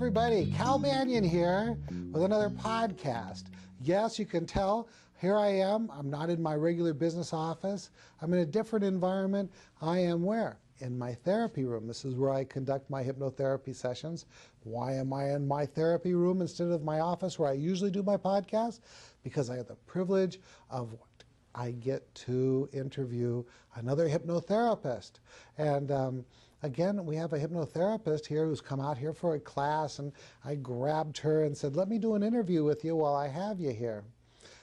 everybody, Cal Banyan here with another podcast. Yes, you can tell, here I am. I'm not in my regular business office. I'm in a different environment. I am where? In my therapy room. This is where I conduct my hypnotherapy sessions. Why am I in my therapy room instead of my office where I usually do my podcast? Because I have the privilege of what? I get to interview another hypnotherapist. And again, we have a hypnotherapist here who's come out here for a class, and I grabbed her and said, let me do an interview with you while I have you here.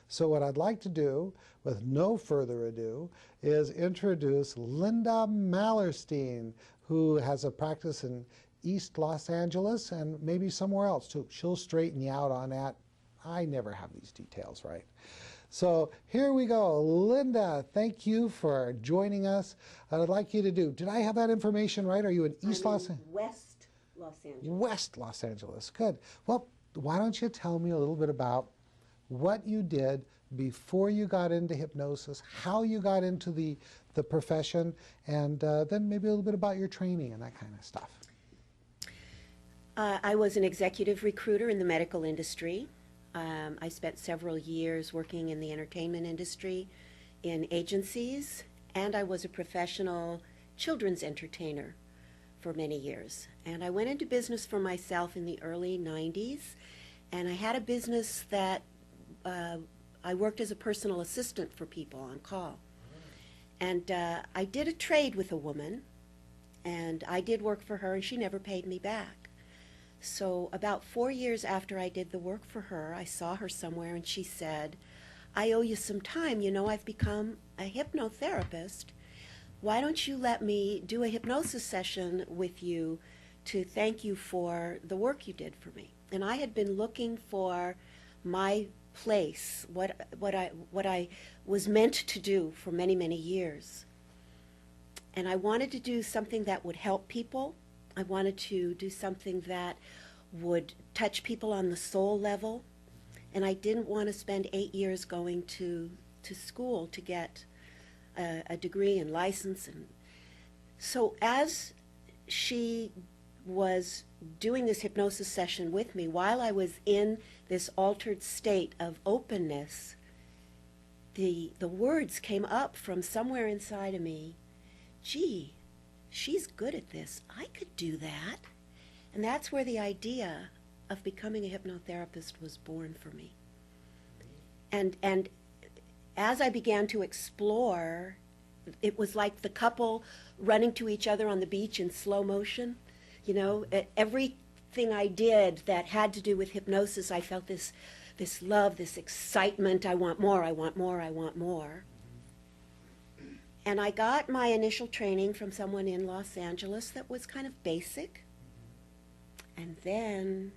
So what I'd like to do, with no further ado, is introduce Lynda Malerstein, who has a practice in East Los Angeles and maybe somewhere else too. She'll straighten you out on that. I never have these details right. So here we go. Lynda, thank you for joining us. I'd like you to do, did I have that information right? Are you in East Los Angeles? West Los Angeles. West Los Angeles, good. Well, why don't you tell me a little bit about what you did before you got into hypnosis, how you got into the profession, and then maybe a little bit about your training and that kind of stuff. I was an executive recruiter in the medical industry. I spent several years working in the entertainment industry in agencies, and I was a professional children's entertainer for many years. And I went into business for myself in the early 90s, and I had a business that I worked as a personal assistant for people on call. And I did a trade with a woman, and I did work for her, and she never paid me back. So about 4 years after I did the work for her, I saw her somewhere, and she said, I owe you some time. You know, I've become a hypnotherapist. Why don't you let me do a hypnosis session with you to thank you for the work you did for me? And I had been looking for my place, what I was meant to do for many, many years. And I wanted to do something that would help people. I wanted to do something that would touch people on the soul level. And I didn't want to spend 8 years going to school to get a degree and license. And so as she was doing this hypnosis session with me, while I was in this altered state of openness, the words came up from somewhere inside of me, gee, she's good at this. I could do that. And that's where the idea of becoming a hypnotherapist was born for me. And as I began to explore, it was like the couple running to each other on the beach in slow motion. You know, everything I did that had to do with hypnosis, I felt this love, this excitement. I want more, I want more, I want more. And I got my initial training from someone in Los Angeles that was kind of basic. And then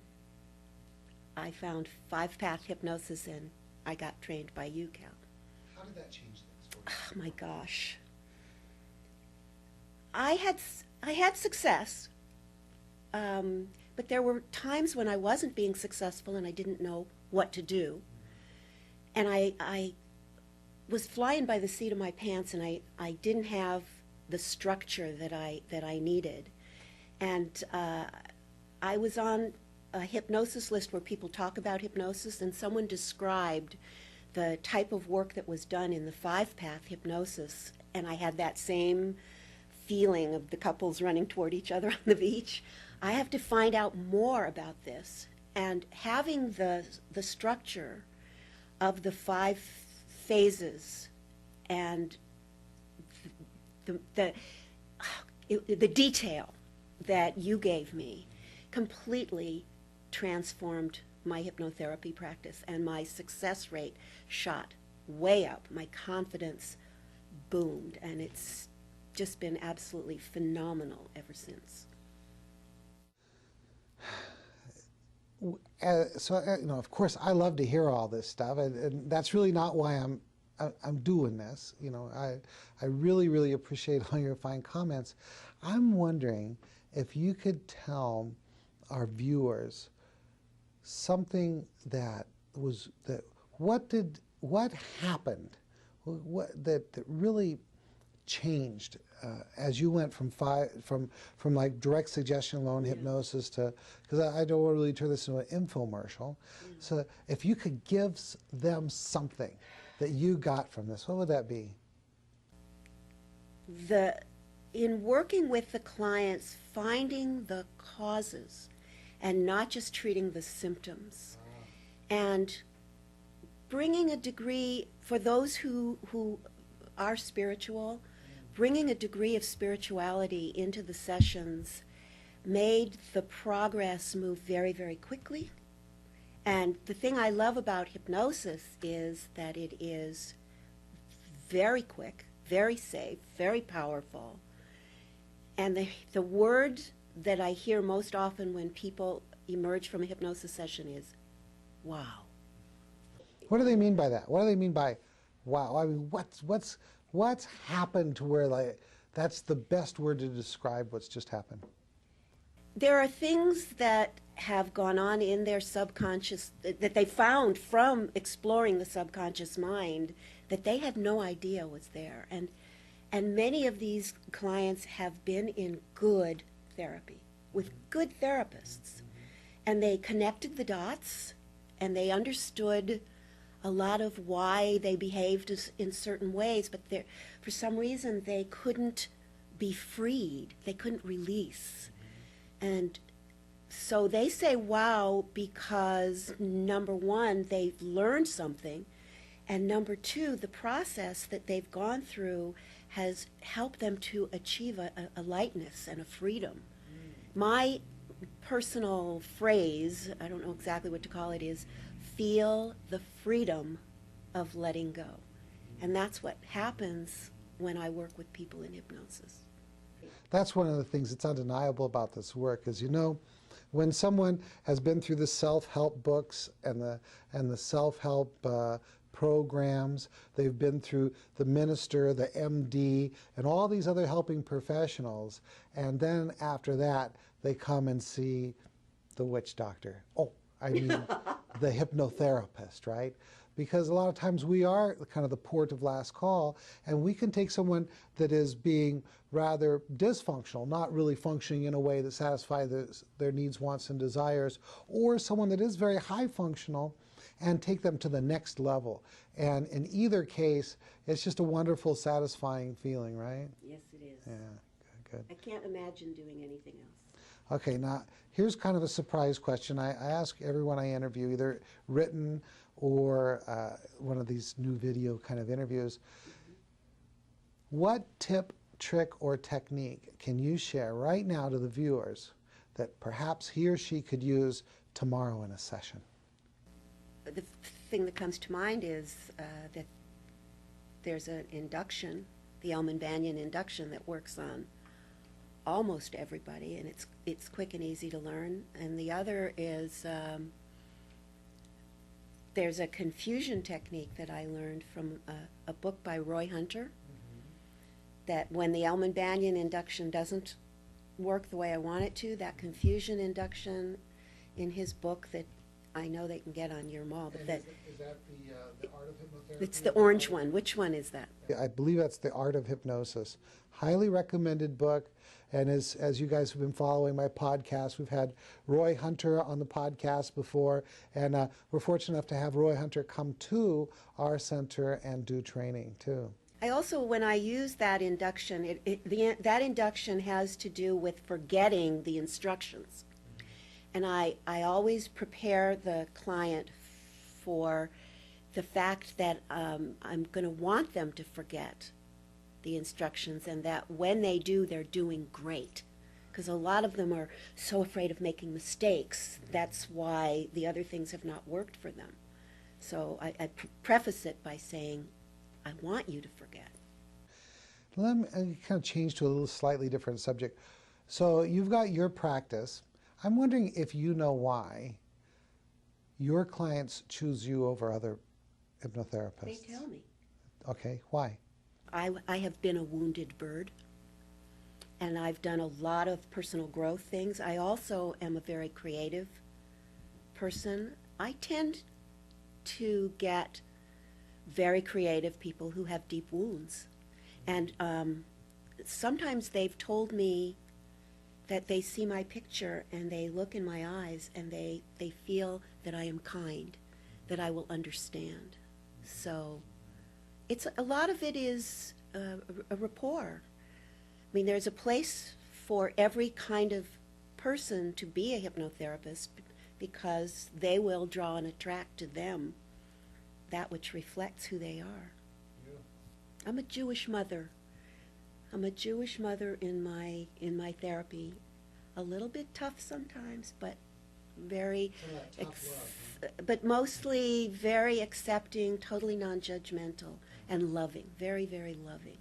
I found 5-path hypnosis, and I got trained by you, Cal. How did that change things for you? Oh my gosh. I had success, but there were times when I wasn't being successful and I didn't know what to do. And I was flying by the seat of my pants, and I didn't have the structure that I needed. And I was on a hypnosis list where people talk about hypnosis, and someone described the type of work that was done in the 5-path hypnosis, and I had that same feeling of the couples running toward each other on the beach. I have to find out more about this, and having the structure of the 5 phases and the detail that you gave me completely transformed my hypnotherapy practice, and my success rate shot way up. My confidence boomed, and it's just been absolutely phenomenal ever since. So, you know, of course, I love to hear all this stuff, and that's really not why I'm doing this. You know, I really, really appreciate all your fine comments. I'm wondering if you could tell our viewers something what happened, that really changed as you went from like direct suggestion alone hypnosis to, because I don't want to really turn this into an infomercial. So if you could give them something that you got from this, what would that be? In working with the clients, finding the causes and not just treating the symptoms, and bringing a degree, for those who are spiritual, bringing a degree of spirituality into the sessions made the progress move very, very quickly. And the thing I love about hypnosis is that it is very quick, very safe, very powerful. And the word that I hear most often when people emerge from a hypnosis session is, wow. What do they mean by that? What do they mean by, wow? I mean, what's happened to where, like, that's the best word to describe what's just happened? There are things that have gone on in their subconscious that they found from exploring the subconscious mind that they had no idea was there. And many of these clients have been in good therapy with good therapists. And they connected the dots and they understood a lot of why they behaved in certain ways, but for some reason they couldn't be freed. They couldn't release. And so they say wow because, number one, they've learned something, and number two, the process that they've gone through has helped them to achieve a lightness and a freedom. My personal phrase, I don't know exactly what to call it, is feel the freedom of letting go. And that's what happens when I work with people in hypnosis. That's one of the things that's undeniable about this work is, you know, when someone has been through the self-help books and the self-help programs, they've been through the minister, the MD, and all these other helping professionals, and then after that, they come and see the witch doctor. Oh, I mean, the hypnotherapist, right? Because a lot of times we are kind of the port of last call, and we can take someone that is being rather dysfunctional, not really functioning in a way that satisfies their needs, wants, and desires, or someone that is very high functional, and take them to the next level. And in either case, it's just a wonderful, satisfying feeling, right? Yes, it is. Yeah, good. I can't imagine doing anything else. Okay, now here's kind of a surprise question. I ask everyone I interview, either written or one of these new video kind of interviews, what tip, trick, or technique can you share right now to the viewers that perhaps he or she could use tomorrow in a session? The thing that comes to mind is that there's an induction, the Elman-Banyan Induction, that works on almost everybody, and it's quick and easy to learn. And the other is there's a confusion technique that I learned from a book by Roy Hunter, that when the Elman-Banyan Induction doesn't work the way I want it to, that confusion induction in his book that I know they can get on your mall. But is that the Art of Hypnotherapy? It's the orange one. Which one is that? I believe that's The Art of Hypnosis. Highly recommended book. And as you guys have been following my podcast, we've had Roy Hunter on the podcast before, and we're fortunate enough to have Roy Hunter come to our center and do training too. I also, when I use that induction, that induction has to do with forgetting the instructions. And I always prepare the client for the fact that I'm going to want them to forget the instructions, and that when they do, they're doing great. Because a lot of them are so afraid of making mistakes. That's why the other things have not worked for them. So I preface it by saying, I want you to forget. Let me kind of change to a little slightly different subject. So you've got your practice. I'm wondering if you know why your clients choose you over other hypnotherapists. They tell me. Okay, why? I have been a wounded bird, and I've done a lot of personal growth things. I also am a very creative person. I tend to get very creative people who have deep wounds. And sometimes they've told me that they see my picture and they look in my eyes and they feel that I am kind, that I will understand. So it's a lot of it is a rapport. I mean, there's a place for every kind of person to be a hypnotherapist because they will draw and attract to them that which reflects who they are. Yeah. I'm a Jewish mother. I'm a Jewish mother in my therapy. A little bit tough sometimes, but very, but mostly very accepting, totally non-judgmental, and loving, very, very loving.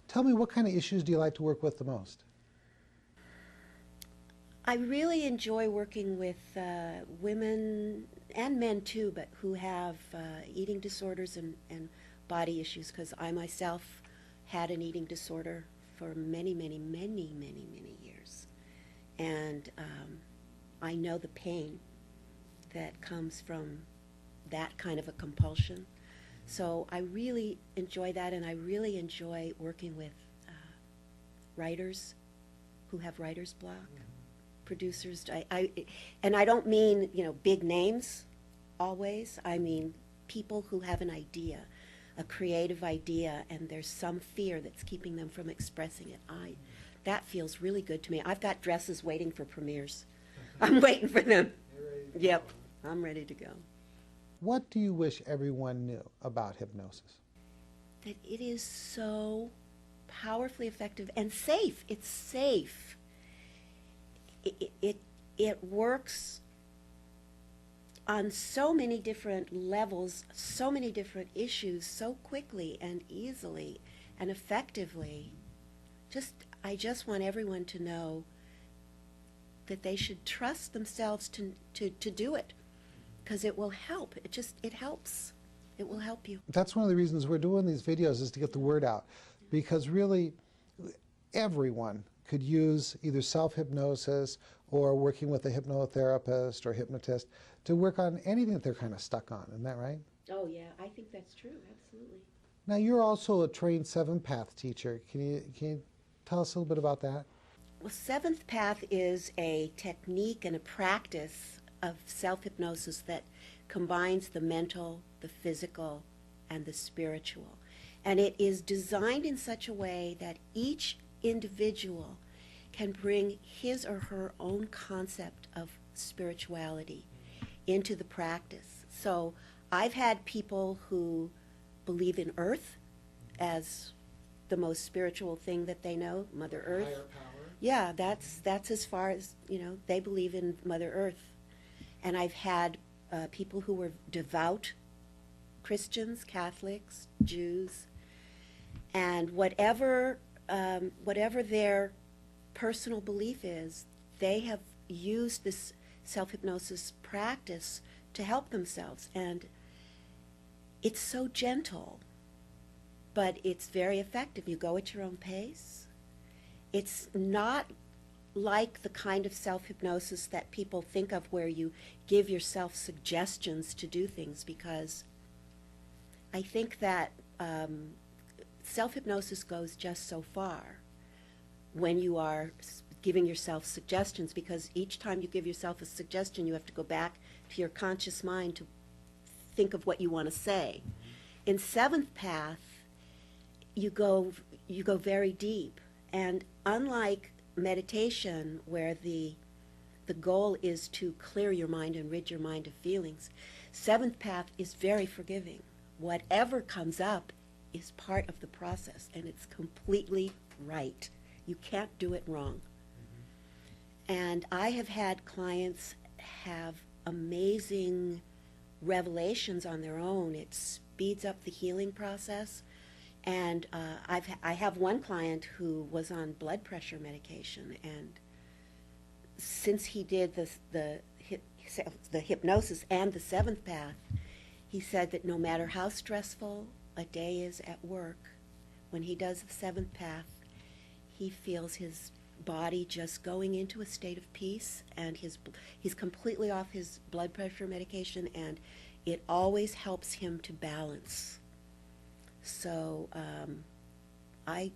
Tell me, what kind of issues do you like to work with the most? I really enjoy working with women and men too, but who have eating disorders and body issues, because I myself had an eating disorder for many, many, many, many, many years. And I know the pain that comes from that kind of a compulsion. So I really enjoy that, and I really enjoy working with writers who have writer's block, producers. And I don't mean, big names always. I mean people who have an idea, a creative idea, and there's some fear that's keeping them from expressing it. That feels really good to me. I've got dresses waiting for premieres. I'm waiting for them. Yep, I'm ready to go. What do you wish everyone knew about hypnosis? That it is so powerfully effective and safe. It's safe. It works on so many different levels, so many different issues, so quickly and easily and effectively. I just want everyone to know that they should trust themselves to do it, because it will help. It helps. It will help you. That's one of the reasons we're doing these videos, is to get the word out, because really everyone could use either self-hypnosis or working with a hypnotherapist or hypnotist to work on anything that they're kind of stuck on. Isn't that right? Oh yeah, I think that's true. Absolutely. Now, you're also a trained seventh path teacher. Can you tell us a little bit about that? Well, seventh path is a technique and a practice of self-hypnosis that combines the mental, the physical, and the spiritual. And it is designed in such a way that each individual can bring his or her own concept of spirituality into the practice. So I've had people who believe in Earth as the most spiritual thing that they know, Mother Earth. Higher power. Yeah, that's as far as, they believe in Mother Earth. And I've had people who were devout Christians, Catholics, Jews, and whatever their personal belief is, they have used this self-hypnosis practice to help themselves. And it's so gentle, but it's very effective. You go at your own pace. It's not like the kind of self-hypnosis that people think of where you give yourself suggestions to do things, because I think that self-hypnosis goes just so far when you are giving yourself suggestions, because each time you give yourself a suggestion, you have to go back to your conscious mind to think of what you want to say. In seventh path, you go very deep, and unlike meditation, where the goal is to clear your mind and rid your mind of feelings, seventh path is very forgiving. Whatever comes up is part of the process, and it's completely right. You can't do it wrong. And I have had clients have amazing revelations on their own. It speeds up the healing process. And I have one client who was on blood pressure medication, and since he did the hypnosis and the seventh path, he said that no matter how stressful a day is at work, when he does the seventh path, he feels his body just going into a state of peace, and he's completely off his blood pressure medication, and it always helps him to balance. So I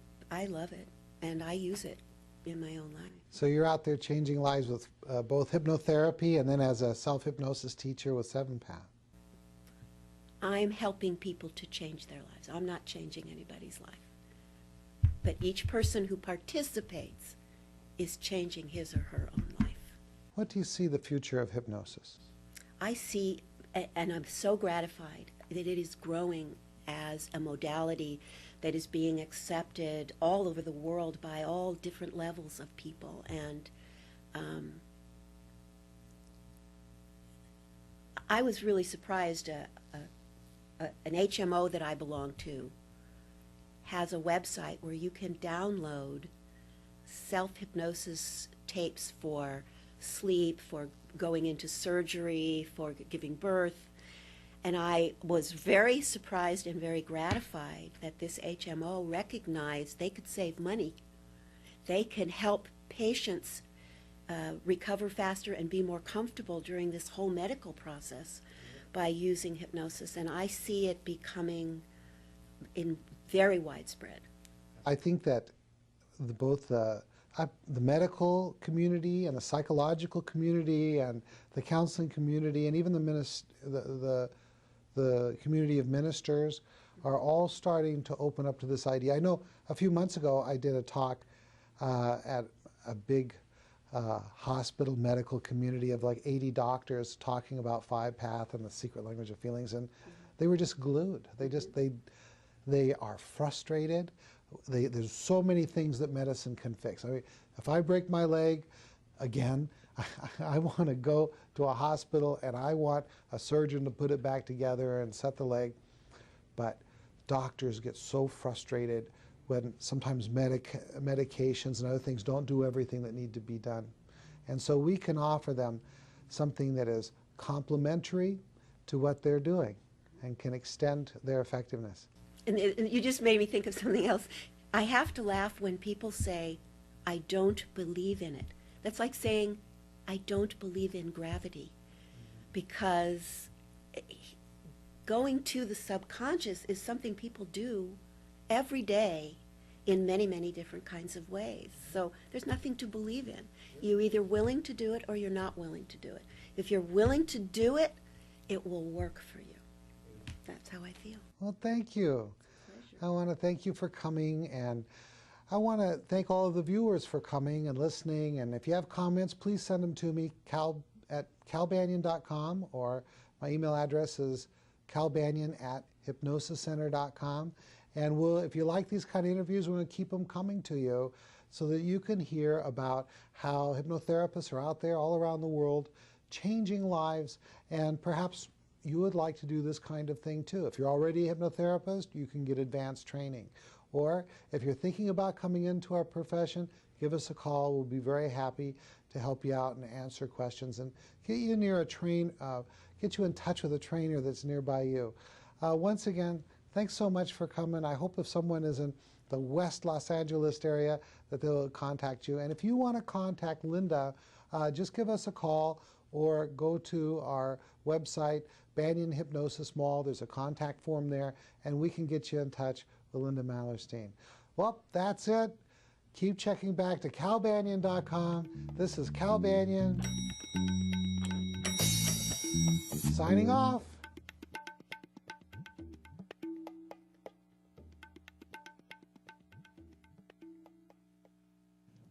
love it, and I use it in my own life. So you're out there changing lives with both hypnotherapy and then as a self-hypnosis teacher with 7-Path. I'm helping people to change their lives. I'm not changing anybody's life. But each person who participates is changing his or her own life. What do you see the future of hypnosis? I see, and I'm so gratified that it is growing as a modality that is being accepted all over the world by all different levels of people. And I was really surprised. An HMO that I belong to has a website where you can download self-hypnosis tapes for sleep, for going into surgery, for giving birth. And I was very surprised and very gratified that this HMO recognized they could save money. They can help patients recover faster and be more comfortable during this whole medical process by using hypnosis. And I see it becoming very widespread. I think that both the medical community and the psychological community and the counseling community and even the community of ministers are all starting to open up to this idea. I know a few months ago I did a talk at a big hospital medical community of like 80 doctors talking about 5-Path and the secret language of feelings, and they were just glued. They are frustrated. There's so many things that medicine can fix. I mean, if I break my leg, again, I want to go to a hospital and I want a surgeon to put it back together and set the leg. But doctors get so frustrated when sometimes medications and other things don't do everything that need to be done. And so we can offer them something that is complementary to what they're doing and can extend their effectiveness. And you just made me think of something else. I have to laugh when people say, I don't believe in it. That's like saying, I don't believe in gravity. Because going to the subconscious is something people do every day in many, many different kinds of ways. So there's nothing to believe in. You're either willing to do it or you're not willing to do it. If you're willing to do it, it will work for you. That's how I feel. Well, thank you. I want to thank you for coming, and I want to thank all of the viewers for coming and listening. And if you have comments, please send them to me, calbanyan.com, or my email address is calbanyan@hypnosiscenter.com. And if you like these kind of interviews, we're going to keep them coming to you so that you can hear about how hypnotherapists are out there all around the world changing lives, and perhaps you would like to do this kind of thing too. If you're already a hypnotherapist, you can get advanced training. Or if you're thinking about coming into our profession, give us a call. We'll be very happy to help you out and answer questions and get you get you in touch with a trainer that's nearby you. Once again, thanks so much for coming. I hope if someone is in the West Los Angeles area that they'll contact you. And if you want to contact Lynda, just give us a call or go to our website, Banyan Hypnosis Mall. There's a contact form there, and we can get you in touch with Lynda Malerstein. Well, that's it. Keep checking back to calbanyan.com. This is Cal Banyan, signing off.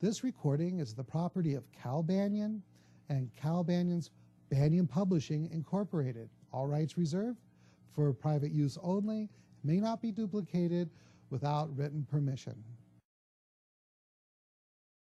This recording is the property of Cal Banyan and Cal Banyan's Banyan Publishing Incorporated. All rights reserved for private use only, may not be duplicated without written permission.